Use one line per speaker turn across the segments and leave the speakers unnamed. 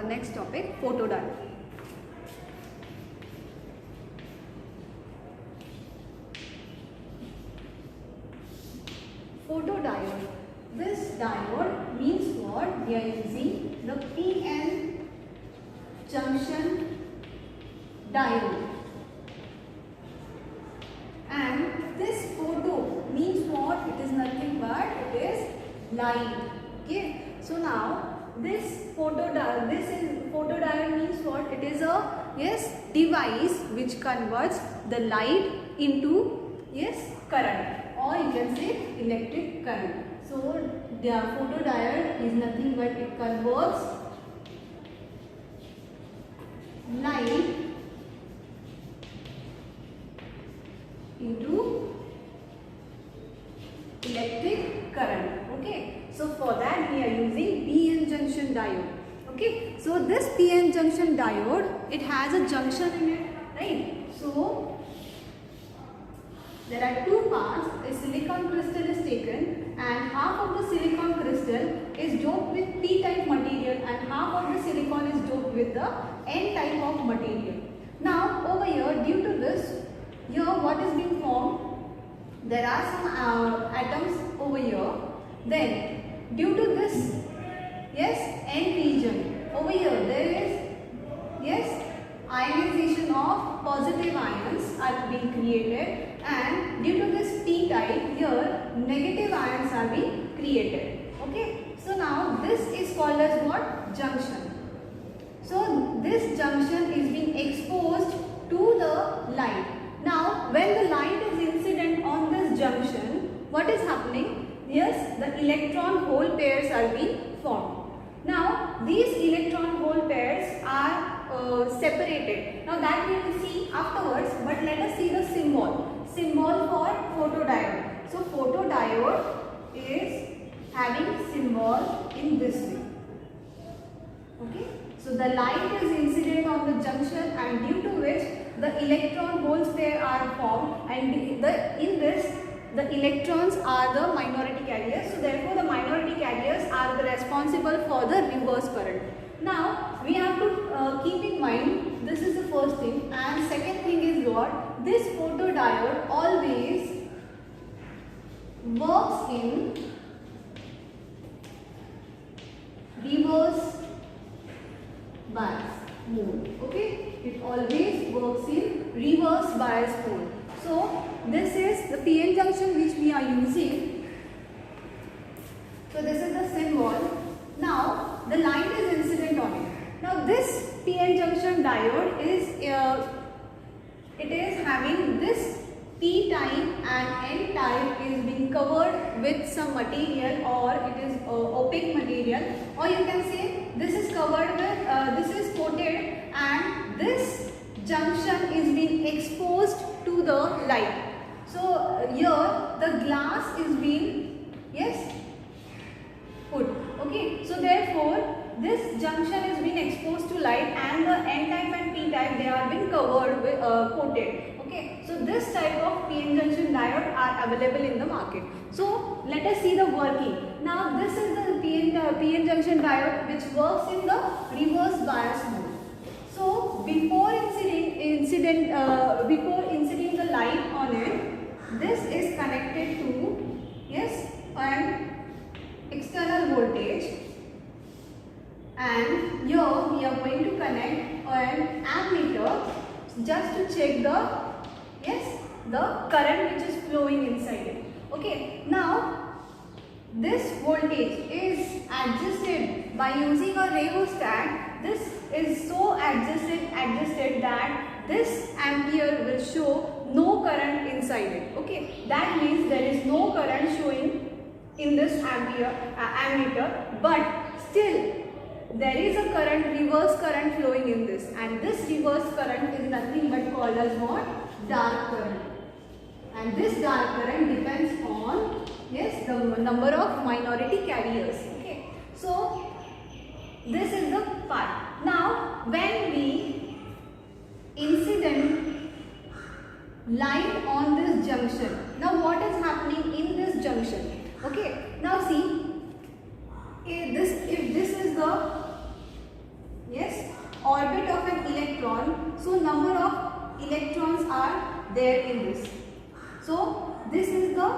next topic, photodiode. Photodiode. This diode means what? We are using the PN junction diode. And this photo means what? It is nothing but it is light. Okay. So now this photodiode means what? It is a device which converts the light into current, or you can say electric current. So the photodiode is nothing but it converts light into electric current. Okay, so for that we are using PN junction diode. Okay, so this PN junction diode, it has a junction in it, right? So there are two parts. A silicon crystal is taken and half of the silicon crystal is doped with P-type material and half of the silicon is doped with the N-type of material. Now over here, due to this, here what is being formed? There are some atoms over here. Then due to this N region, over here there is ionization of positive ions are being created, and due to this P type here negative ions are being created. Okay, so now this is called as what? Junction. So this junction is being exposed to the light. Now when the light is incident on this junction, what is happening? Yes, the electron hole pairs are being formed. Now these electron hole pairs are separated. Now that we will see afterwards, but let us see the symbol for photodiode. So photodiode is having symbol in this way. Okay, so the light is incident on the junction, and due to which the electron holes pair are formed, and in this the electrons are the minority carriers. So therefore the minority carriers are the responsible for the reverse current. Now we have to keep in mind, this is the first thing, and second thing is what? This photodiode always works in reverse bias mode. Okay, it always works in reverse bias mode. So this is the PN junction which we are using. So this is the symbol. Now the light is incident on it. Now this PN junction diode is it is having this P type and N type is being covered with some material, or it is opaque material, or you can say this is covered with this is coated, and this junction is being exposed to the light. So here the glass is being put. Okay, so therefore this junction is being exposed to light, and the N type and P type, they are being covered with coated. Okay, so this type of PN junction diode are available in the market. So let us see the working. Now this is the PN junction diode which works in the reverse bias mode. So before incident the light on it, this is connected to an external voltage, and here we are going to connect an ammeter just to check the current which is flowing inside it. Okay, now this voltage is adjusted by using a rheostat. This is so adjusted that this ampere will show no current inside it. Okay, that means there is no current showing in this ammeter, but still there is a reverse current flowing in this, and this reverse current is nothing but called as what? Dark current. And this dark current depends on the number of minority carriers. Okay, so this is the part. Now when we incident light on this junction, now what is happening in this junction? Okay, now see, if this is the So number of electrons are there in this. So this is the,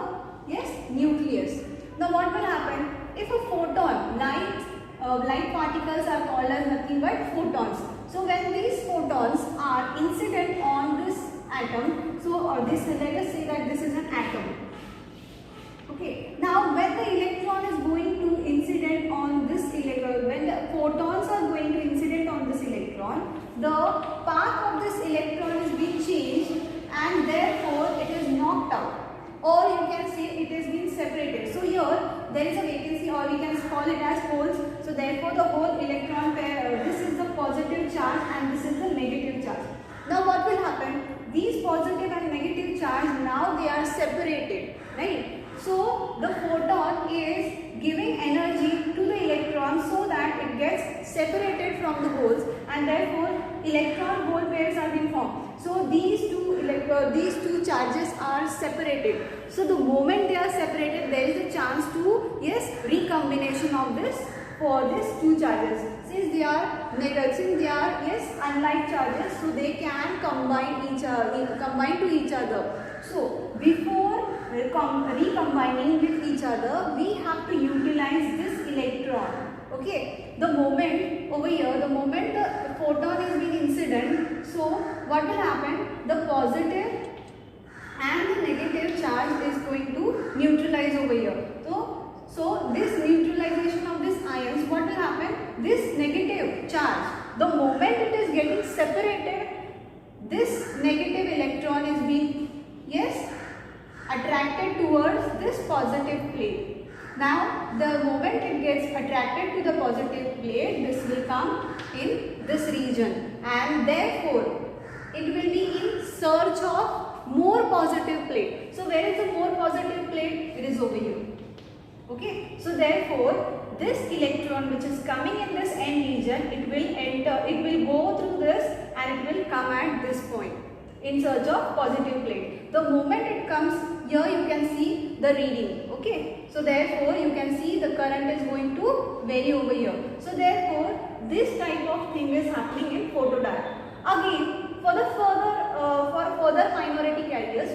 yes, nucleus. Now what will happen if a photon, light particles are called as nothing but photons. So when these photons are incident on this atom, so or this, let us say that this is an atom. Okay. Now when the electron is going to incident on this electron, when the photons are going to incident on this electron, the path of this electron is being changed and therefore it is knocked out. Or you can say it has been separated. So here there is a vacancy, or we can call it as holes. So therefore the whole electron pair, this is the positive charge and this is the negative charge. Now what will happen? These positive and negative charge, now they are separated, right? So the photon is giving energy to the electron so that it gets separated from the holes, and therefore electron hole pairs are being formed. So these two charges are separated. So the moment they are separated, there is a chance to, yes, recombination of this for these two charges. Since they are yes, unlike charges, so they can combine to each other. So before recombining with each other, we have to utilize this electron. Okay, the moment over here, the moment the photon is being incident, so what will happen? The positive and the negative charge is going to neutralize over here. So this neutralization of these ions, what will happen? This negative charge, the moment it is getting separated, this negative electron is being, yes, attracted towards this positive plate. Now the moment it gets attracted to the positive plate, this will come in this region, and therefore it will be in search of more positive plate. So where is the more positive plate? It is over here. Okay, so therefore this electron which is coming in this end region, it will go through this and it will come at this point in search of positive plate. The moment it comes here, you can see the reading. Okay, so therefore you can see the current is going to vary over here. So therefore this type of thing is happening in photodiode. Again, for further minority carriers,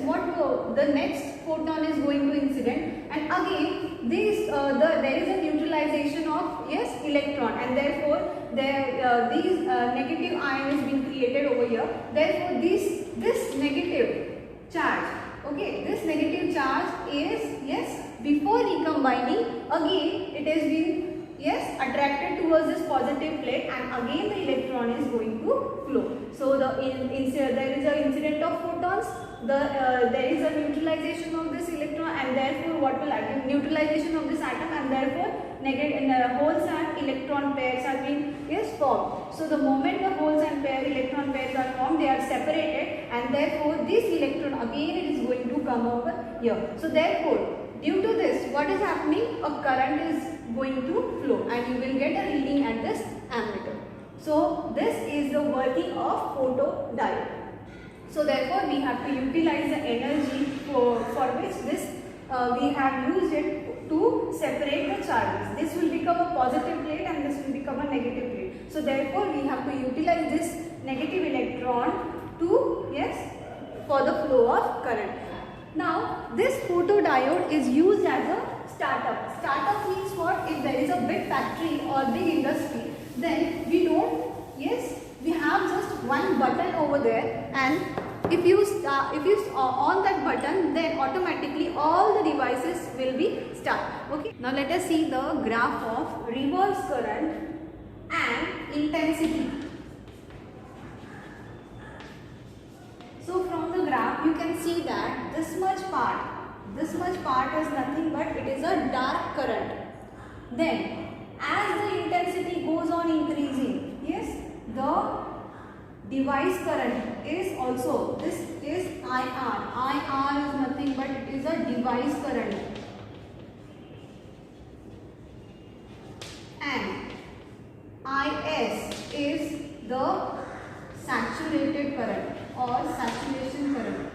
the next photon is going to incident, and again there is a neutralization of, yes, electron, and therefore these negative ion is being created over here. Therefore this negative charge, okay, this negative charge is, yes, before recombining, again it has been, yes, attracted towards this positive plate, and again the electron is going to flow. So there is an incident of photons, there is a neutralization of this electron, and therefore what will happen? Neutralization of this atom, and therefore holes and electron pairs are being, yes, formed. So the moment the holes and electron pairs are formed, they are separated, and therefore this electron again it is going to come over here. So therefore due to this, what is happening? A current is going to flow, and you will get a reading at this ammeter. So this is the working of photodiode. So therefore we have to utilize the energy for which this we have used it to separate the charges. This will become a positive plate and this will become a negative plate. So therefore we have to utilize this negative electron to, yes, for the flow of current. Now this photodiode is used as a startup. Startup means what? If there is a big factory or big industry, then we don't, yes, we have just one button over there, and if you on that button, then automatically all the devices will be start. Okay. Now let us see the graph of reverse current and intensity. So from the graph you can see that this much part is nothing but it is a dark current. Then as the intensity goes on increasing, yes, the device current is also, this is IR. IR is nothing but it is a device current. And IS is the saturated current or saturation current.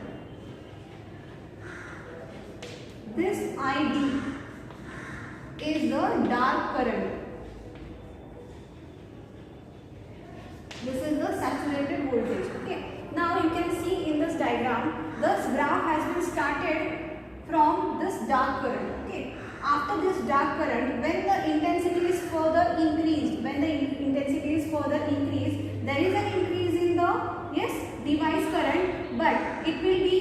This ID is the dark current. This is the saturated voltage. Okay. dark current, when the intensity is further increased, there is an increase in the device current, but it will be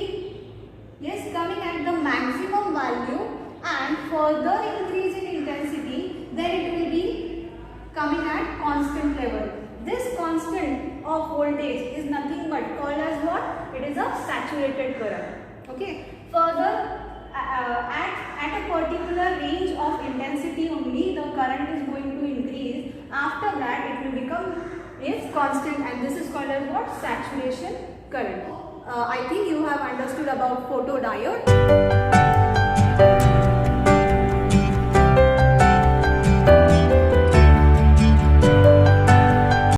coming at the maximum value, and further increase in intensity, then it will be coming at constant level. This constant of voltage is nothing but called as what? It is a saturated current. Okay. Further, at a particular range of intensity only, the current is going to increase. After that, it will become constant, and this is called as what? Saturation current. I think you have understood about photodiode.